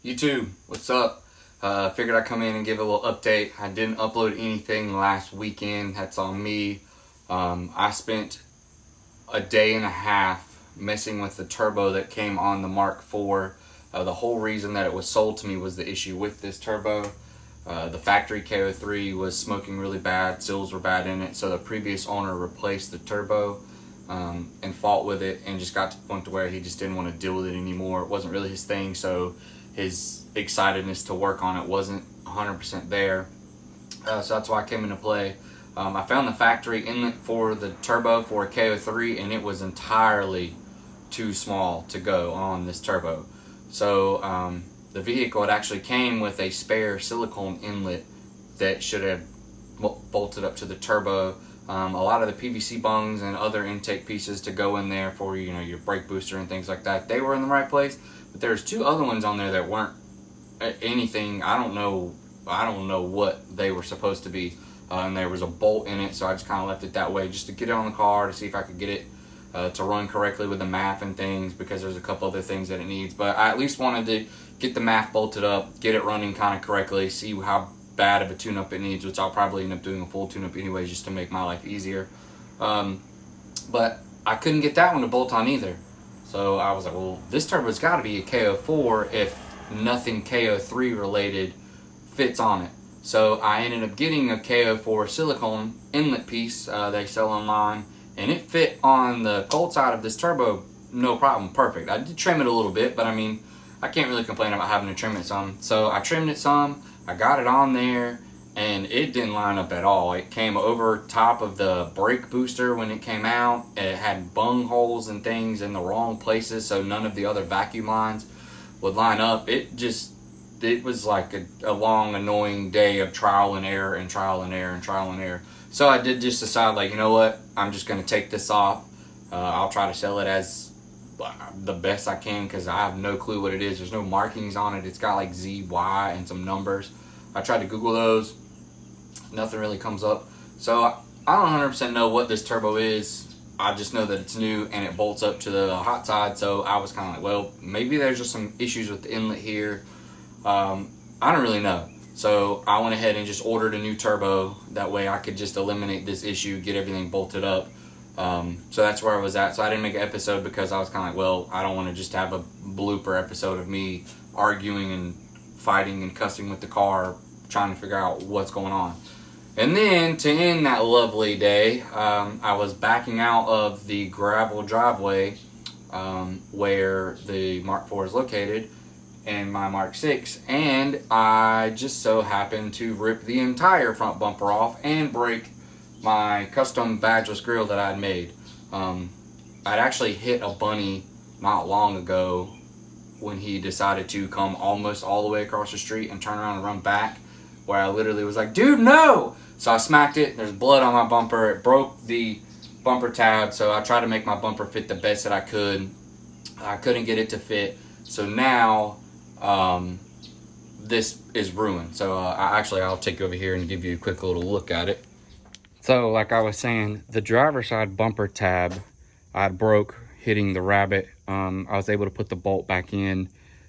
YouTube, what's up? Figured I'd come in and give a little update. I didn't upload anything last weekend. That's on me. I spent a day and a half messing with the turbo that came on the Mark IV. The whole reason that it was sold to me was the issue with this turbo. The factory KO3 was smoking really bad. Seals were bad in it. So the previous owner replaced the turbo and fought with it, and just got to the point to where he just didn't want to deal with it anymore. It wasn't really his thing. So his excitedness to work on it wasn't 100% there. So that's why I came into play. I found the factory inlet for the turbo for a KO3, and it was entirely too small to go on this turbo. So the vehicle, it actually came with a spare silicone inlet that should have bolted up to the turbo. A lot of the PVC bungs and other intake pieces to go in there for, you know, your brake booster and things like that, they were in the right place. But there's two other ones on there that weren't anything. I don't know what they were supposed to be. And there was a bolt in it, so I just kind of left it that way just to get it on the car to see if I could get it to run correctly with the MAF and things, because there's a couple other things that it needs. But I at least wanted to get the MAF bolted up, get it running kind of correctly, see how bad of a tune-up it needs, which I'll probably end up doing a full tune-up anyways just to make my life easier. But I couldn't get that one to bolt on either. So I was like, well, this turbo's got to be a KO4 if nothing KO3 related fits on it. So I ended up getting a KO4 silicone inlet piece they sell online, and it fit on the cold side of this turbo no problem, perfect. I did trim it a little bit, but I mean, I can't really complain about having to trim it some. So I trimmed it some, I got it on there, and it didn't line up at all. It came over top of the brake booster when it came out. It had bung holes and things in the wrong places, so none of the other vacuum lines would line up. It was like a long, annoying day of trial and error and trial and error and trial and error. So I did just decide, like, you know what, I'm just going to take this off. I'll try to sell it as the best I can, because I have no clue what it is. There's no markings on it. It's got like Z, Y, and some numbers. I tried to Google those. Nothing really comes up. So I don't 100% know what this turbo is. I just know that it's new and it bolts up to the hot side. So I was kind of like, well, maybe there's just some issues with the inlet here. I don't really know. So I went ahead and just ordered a new turbo. That way I could just eliminate this issue, get everything bolted up. So that's where I was at. So I didn't make an episode because I was kind of like, well, I don't want to just have a blooper episode of me arguing and fighting and cussing with the car, trying to figure out what's going on. And then to end that lovely day, I was backing out of the gravel driveway where the Mark IV is located and my Mark VI, and I just so happened to rip the entire front bumper off and break my custom badgeless grill that I had made. I'd actually hit a bunny not long ago when he decided to come almost all the way across the street and turn around and run back, where I literally was like, dude, no! So I smacked it. There's blood on my bumper. It broke the bumper tab, so I tried to make my bumper fit the best that I could. I couldn't get it to fit, so now this is ruined. So I'll take you over here and give you a quick little look at it. So like I was saying, the driver's side bumper tab I broke hitting the Rabbit. I was able to put the bolt back in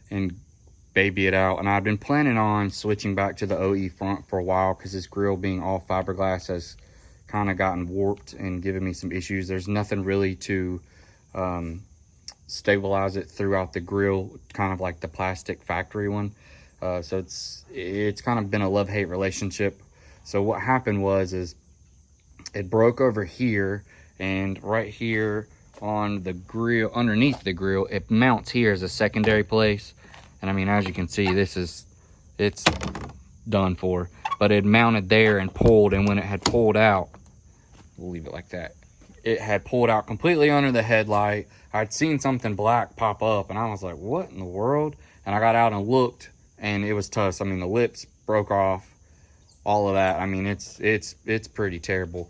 and baby it out, and I've been planning on switching back to the OE front for a while because this grill being all fiberglass has kind of gotten warped and given me some issues. There's nothing really to stabilize it throughout the grill, kind of like the plastic factory one. So it's kind of been a love-hate relationship. So what happened was it broke over here, and right here on the grill, underneath the grill, it mounts here as a secondary place. And I mean, as you can see, it's done for. But it mounted there and pulled, and when it had pulled out, we'll leave it like that, it had pulled out completely under the headlight. I'd seen something black pop up, and I was like, what in the world? And I got out and looked, and it was tough. I mean, the lips broke off, all of that. I mean, it's pretty terrible.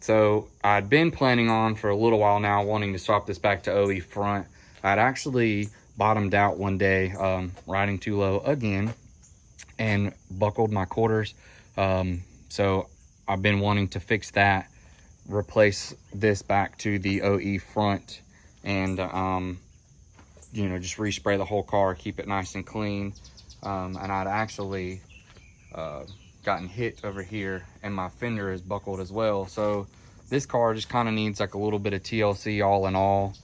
So I'd been planning on for a little while now wanting to swap this back to OE front. I'd actually bottomed out one day, riding too low again, and buckled my quarters. So I've been wanting to fix that, replace this back to the OE front, and you know, just respray the whole car, keep it nice and clean. And I'd actually gotten hit over here, and my fender is buckled as well. So this car just kind of needs like a little bit of TLC all in all,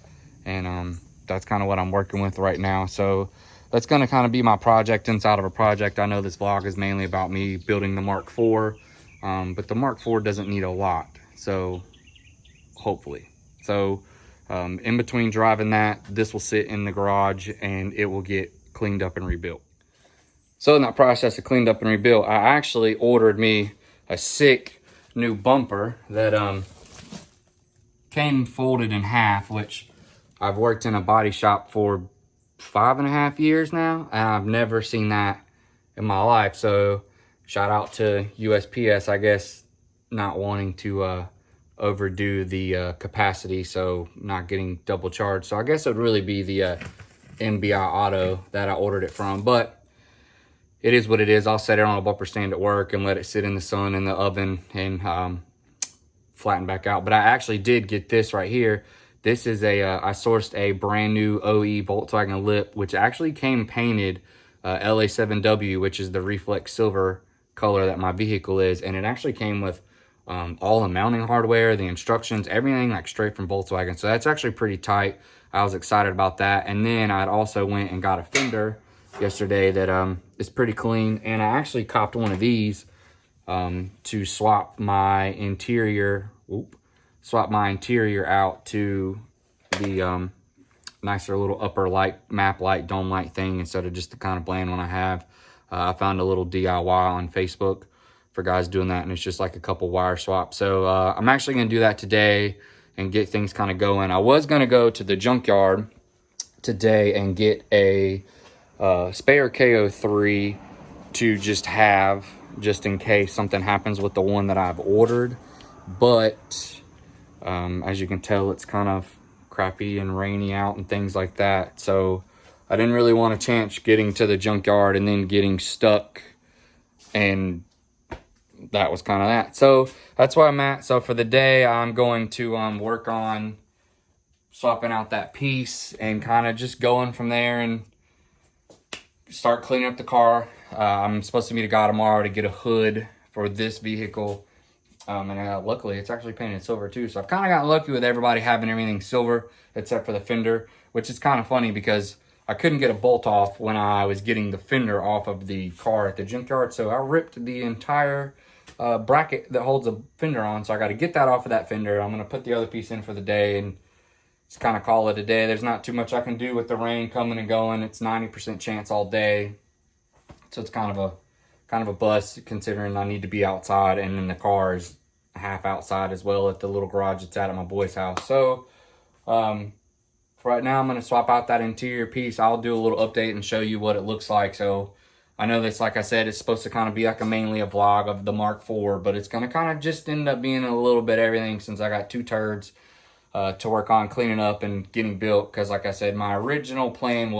and that's kind of what I'm working with right now. So that's going to kind of be my project inside of a project. I know this vlog is mainly about me building the Mark IV, but the Mark IV doesn't need a lot, so hopefully. So in between driving that, this will sit in the garage and it will get cleaned up and rebuilt. So in that process of cleaned up and rebuilt, I actually ordered me a sick new bumper that came folded in half, which I've worked in a body shop for 5.5 years now, and I've never seen that in my life. So shout out to USPS, I guess, not wanting to overdo the capacity, so not getting double charged. So I guess it would really be the MBI Auto that I ordered it from, but it is what it is. I'll set it on a bumper stand at work and let it sit in the sun in the oven and flatten back out. But I actually did get this right here. This is I sourced a brand new OE Volkswagen lip, which actually came painted LA7W, which is the reflex silver color that my vehicle is. And it actually came with all the mounting hardware, the instructions, everything like straight from Volkswagen. So that's actually pretty tight. I was excited about that. And then I'd also went and got a fender yesterday that is pretty clean. And I actually copped one of these to swap my interior, out to the nicer little upper light, map light, dome light thing instead of just the kind of bland one I have. I found a little DIY on Facebook for guys doing that, and it's just like a couple wire swaps. So I'm actually going to do that today and get things kind of going. I was going to go to the junkyard today and get a spare KO3 to just have, just in case something happens with the one that I've ordered. But as you can tell, it's kind of crappy and rainy out and things like that. So I didn't really want to chance getting to the junkyard and then getting stuck, and that was kind of that. So that's where I'm at. So for the day, I'm going to work on swapping out that piece and kind of just going from there and start cleaning up the car. I'm supposed to meet a guy tomorrow to get a hood for this vehicle. And luckily, it's actually painted silver too. So I've kind of gotten lucky with everybody having everything silver except for the fender, which is kind of funny because I couldn't get a bolt off when I was getting the fender off of the car at the junkyard. So I ripped the entire bracket that holds the fender on. So I got to get that off of that fender. I'm going to put the other piece in for the day and just kind of call it a day. There's not too much I can do with the rain coming and going. It's 90% chance all day. So it's kind of a bust considering I need to be outside, and then the car is half outside as well at the little garage it's at my boy's house. So for right now, I'm going to swap out that interior piece. I'll do a little update and show you what it looks like. So I know this, like I said, it's supposed to kind of be like mainly a vlog of the Mark IV, but it's going to kind of just end up being a little bit everything since I got two turds to work on cleaning up and getting built. Because like I said, my original plan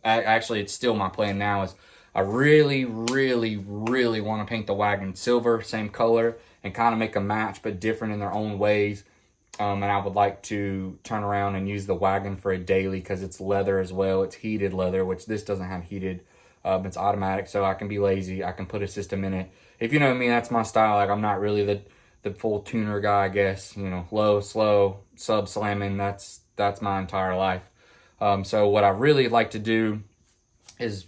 actually it's still my plan now, is I really, really, really want to paint the wagon silver, same color, and kind of make a match, but different in their own ways. And I would like to turn around and use the wagon for a daily because it's leather as well. It's heated leather, which this doesn't have heated. It's automatic, so I can be lazy. I can put a system in it. If you know me, that's my style. Like, I'm not really the full tuner guy, I guess. You know, low, slow, sub slamming. That's my entire life. So what I really like to do is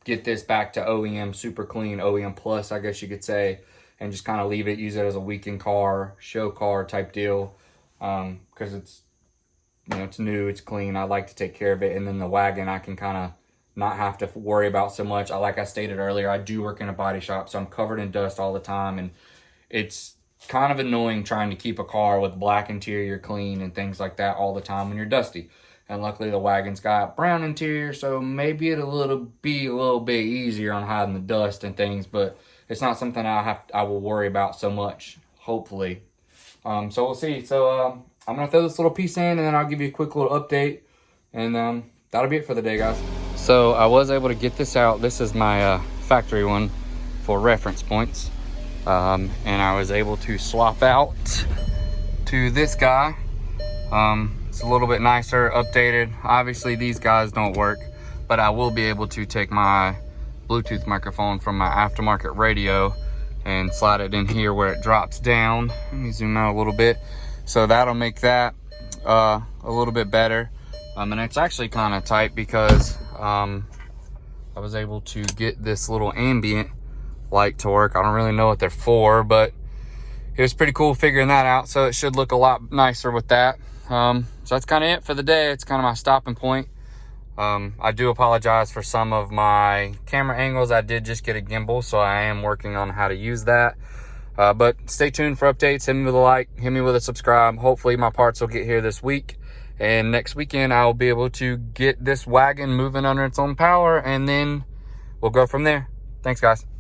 get this back to OEM super clean, OEM plus, I guess you could say, and just kind of leave it, use it as a weekend car, show car type deal, because it's, you know, it's new, it's clean. I like to take care of it, and then the wagon I can kind of not have to worry about so much. Like I stated earlier, I do work in a body shop, so I'm covered in dust all the time, and it's kind of annoying trying to keep a car with black interior clean and things like that all the time when you're dusty. And luckily the wagon's got brown interior, so maybe it'll be a little bit easier on hiding the dust and things, but it's not something I will worry about so much, hopefully. So we'll see. So I'm gonna throw this little piece in, and then I'll give you a quick little update, and that'll be it for the day, guys. So I was able to get this out. This is my factory one for reference points. and I was able to swap out to this guy. It's a little bit nicer, updated. Obviously these guys don't work, but I will be able to take my Bluetooth microphone from my aftermarket radio and slide it in here where it drops down. Let me zoom out a little bit. So that'll make that a little bit better. And it's actually kind of tight because I was able to get this little ambient light to work. I don't really know what they're for, but it was pretty cool figuring that out. So it should look a lot nicer with that. So that's kind of it for the day. It's kind of my stopping point. I do apologize for some of my camera angles. I did just get a gimbal, so I am working on how to use that. But stay tuned for updates. Hit me with a like, hit me with a subscribe. Hopefully my parts will get here this week. And next weekend, I'll be able to get this wagon moving under its own power, and then we'll go from there. Thanks, guys.